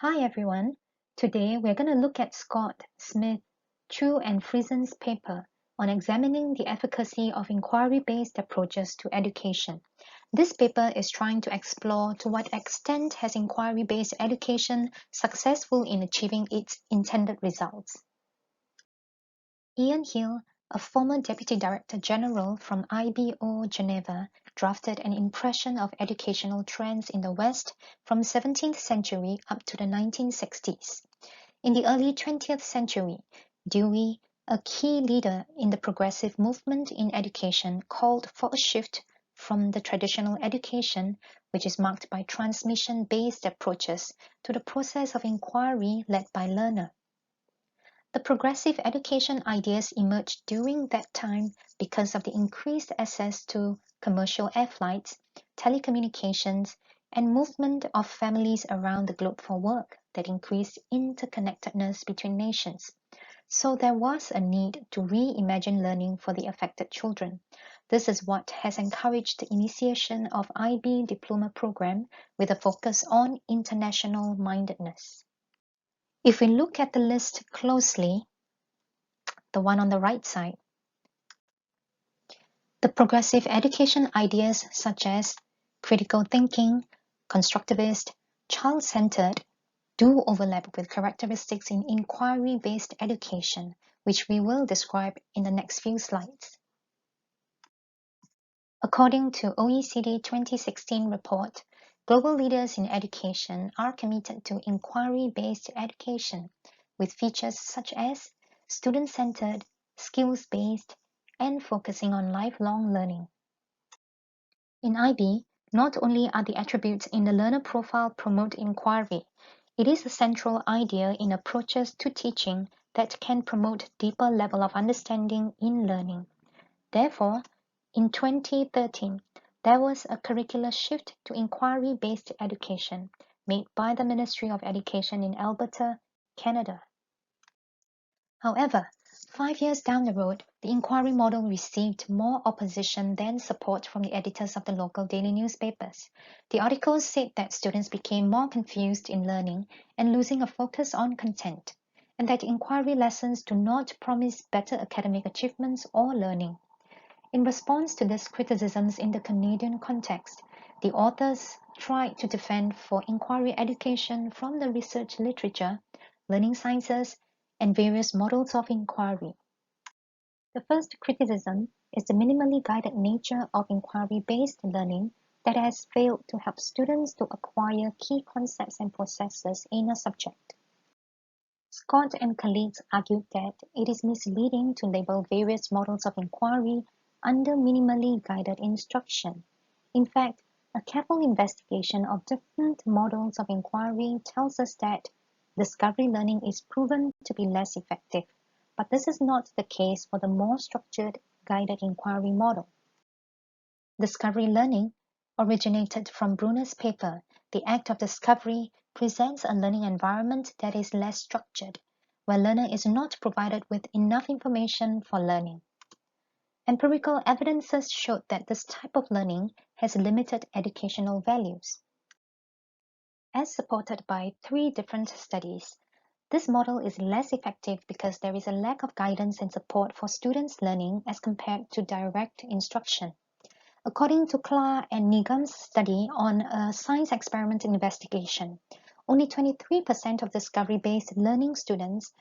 Hi everyone. Today we're going to look at Scott, Smith, Chu and Friesen's paper on examining the efficacy of inquiry-based approaches to education. This paper is trying to explore to what extent has inquiry-based education successful in achieving its intended results. Ian Hill, a former Deputy Director General from IBO Geneva, drafted an impression of educational trends in the West from 17th century up to the 1960s. In the early 20th century, Dewey, a key leader in the progressive movement in education, called for a shift from the traditional education, which is marked by transmission-based approaches, to the process of inquiry led by learner. The progressive education ideas emerged during that time because of the increased access to commercial air flights, telecommunications, and movement of families around the globe for work that increased interconnectedness between nations. So there was a need to reimagine learning for the affected children. This is what has encouraged the initiation of IB diploma program with a focus on international mindedness. If we look at the list closely, the one on the right side, the progressive education ideas such as critical thinking, constructivist, child-centered do overlap with characteristics in inquiry-based education, which we will describe in the next few slides. According to OECD 2016 report, global leaders in education are committed to inquiry-based education with features such as student-centered, skills-based, and focusing on lifelong learning. In IB, not only are the attributes in the learner profile promote inquiry, it is a central idea in approaches to teaching that can promote deeper level of understanding in learning. Therefore, in 2013, there was a curricular shift to inquiry-based education made by the Ministry of Education in Alberta, Canada. However, 5 years down the road, the inquiry model received more opposition than support from the editors of the local daily newspapers. The articles said that students became more confused in learning and losing a focus on content, and that inquiry lessons do not promise better academic achievements or learning. In response to these criticisms in the Canadian context, the authors tried to defend for inquiry education from the research literature, learning sciences, and various models of inquiry. The first criticism is the minimally guided nature of inquiry-based learning that has failed to help students to acquire key concepts and processes in a subject. Scott and colleagues argued that it is misleading to label various models of inquiry under minimally guided instruction. In fact, a careful investigation of different models of inquiry tells us that discovery learning is proven to be less effective, but this is not the case for the more structured guided inquiry model. Discovery learning originated from Bruner's paper. The act of discovery presents a learning environment that is less structured, where learner is not provided with enough information for learning. Empirical evidences showed that this type of learning has limited educational values. As supported by 3 different studies, this model is less effective because there is a lack of guidance and support for students' learning as compared to direct instruction. According to Klar and Nigam's study on a science experiment investigation, only 23% of discovery-based learning students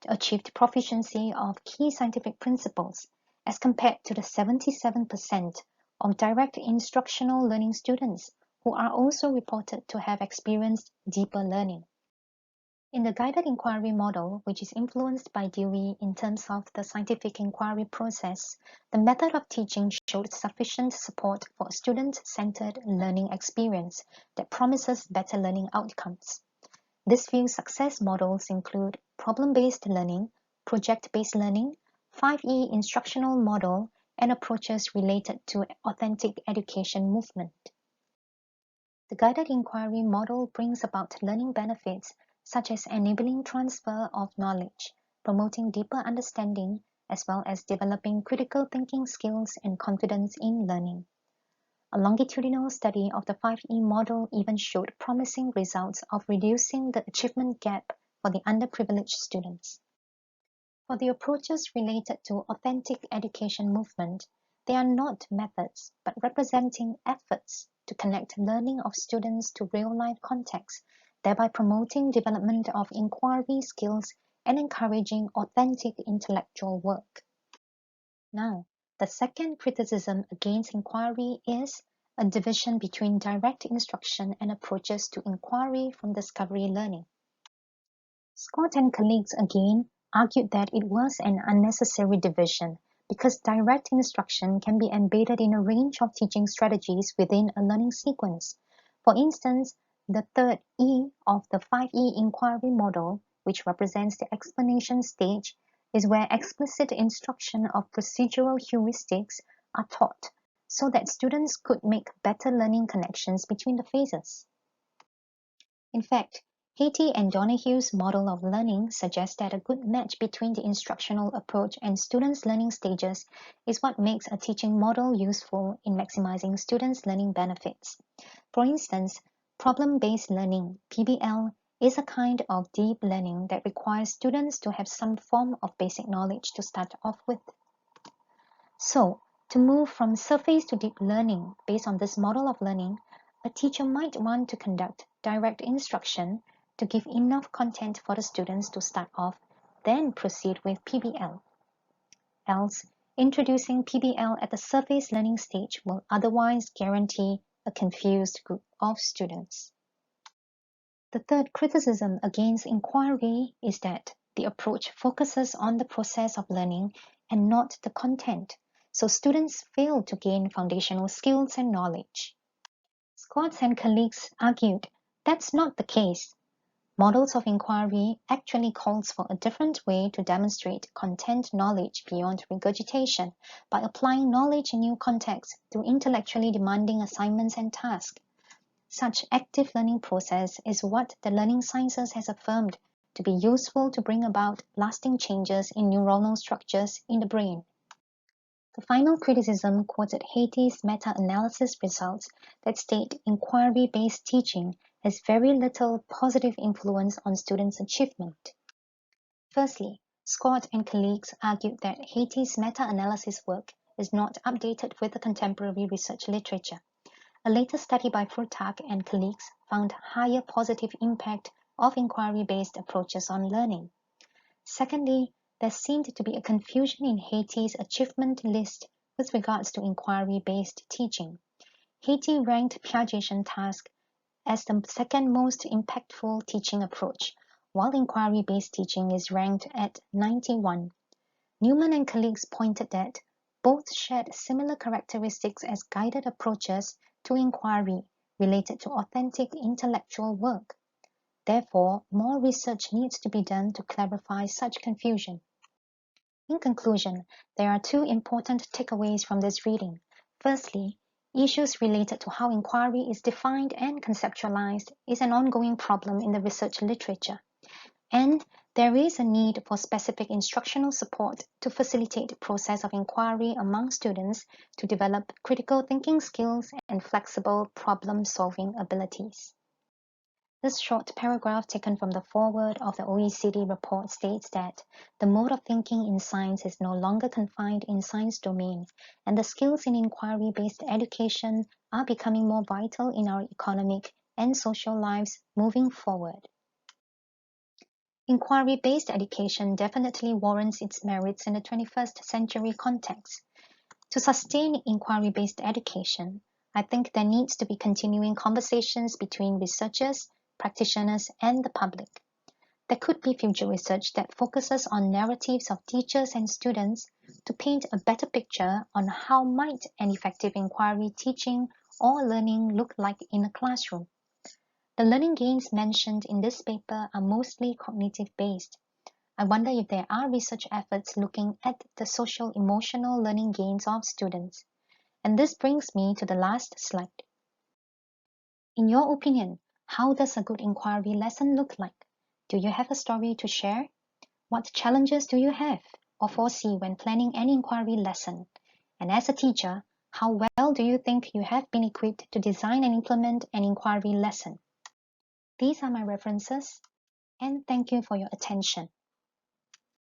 achieved proficiency of key scientific principles, as compared to the 77% of direct instructional learning students, who are also reported to have experienced deeper learning. In the guided inquiry model, which is influenced by Dewey in terms of the scientific inquiry process, the method of teaching showed sufficient support for a student-centered learning experience that promises better learning outcomes. These few success models include problem-based learning, project-based learning, 5E instructional model, and approaches related to authentic education movement. The guided inquiry model brings about learning benefits such as enabling transfer of knowledge, promoting deeper understanding, as well as developing critical thinking skills and confidence in learning. A longitudinal study of the 5E model even showed promising results of reducing the achievement gap for the underprivileged students. For the approaches related to authentic education movement, they are not methods, but representing efforts to connect learning of students to real-life contexts, thereby promoting development of inquiry skills and encouraging authentic intellectual work. Now, the second criticism against inquiry is a division between direct instruction and approaches to inquiry from discovery learning. Scott and colleagues again argued that it was an unnecessary division because direct instruction can be embedded in a range of teaching strategies within a learning sequence. For instance, the third E of the 5E inquiry model, which represents the explanation stage, is where explicit instruction of procedural heuristics are taught so that students could make better learning connections between the phases. In fact, Hattie and Donohue's model of learning suggests that a good match between the instructional approach and students' learning stages is what makes a teaching model useful in maximizing students' learning benefits. For instance, problem-based learning, PBL, is a kind of deep learning that requires students to have some form of basic knowledge to start off with. So, to move from surface to deep learning based on this model of learning, a teacher might want to conduct direct instruction to give enough content for the students to start off, then proceed with PBL. Else, introducing PBL at the surface learning stage will otherwise guarantee a confused group of students. The third criticism against inquiry is that the approach focuses on the process of learning and not the content, so students fail to gain foundational skills and knowledge. Scott and colleagues argued that's not the case. Models of inquiry actually calls for a different way to demonstrate content knowledge beyond regurgitation by applying knowledge in new contexts through intellectually demanding assignments and tasks. Such active learning process is what the learning sciences has affirmed to be useful to bring about lasting changes in neuronal structures in the brain. The final criticism quoted Hattie's meta-analysis results that state inquiry-based teaching has very little positive influence on students' achievement. Firstly, Scott and colleagues argued that Hattie's meta-analysis work is not updated with the contemporary research literature. A later study by Furtak and colleagues found higher positive impact of inquiry-based approaches on learning. Secondly, there seemed to be a confusion in Hattie's achievement list with regards to inquiry-based teaching. Hattie ranked Piagetian task as the second most impactful teaching approach, while inquiry-based teaching is ranked at 91. Newman and colleagues pointed that both shared similar characteristics as guided approaches to inquiry related to authentic intellectual work. Therefore, more research needs to be done to clarify such confusion. In conclusion, there are two important takeaways from this reading. Firstly, issues related to how inquiry is defined and conceptualized is an ongoing problem in the research literature, and there is a need for specific instructional support to facilitate the process of inquiry among students to develop critical thinking skills and flexible problem-solving abilities. This short paragraph taken from the foreword of the OECD report states that the mode of thinking in science is no longer confined in science domain, and the skills in inquiry-based education are becoming more vital in our economic and social lives moving forward. Inquiry-based education definitely warrants its merits in the 21st century context. To sustain inquiry-based education, I think there needs to be continuing conversations between researchers, practitioners, and the public. There could be future research that focuses on narratives of teachers and students to paint a better picture on how might an effective inquiry teaching or learning look like in a classroom. The learning gains mentioned in this paper are mostly cognitive-based. I wonder if there are research efforts looking at the social-emotional learning gains of students. And this brings me to the last slide. In your opinion, how does a good inquiry lesson look like? Do you have a story to share? What challenges do you have or foresee when planning an inquiry lesson? And as a teacher, How well do you think you have been equipped to design and implement an inquiry lesson? These are my references, and thank you for your attention.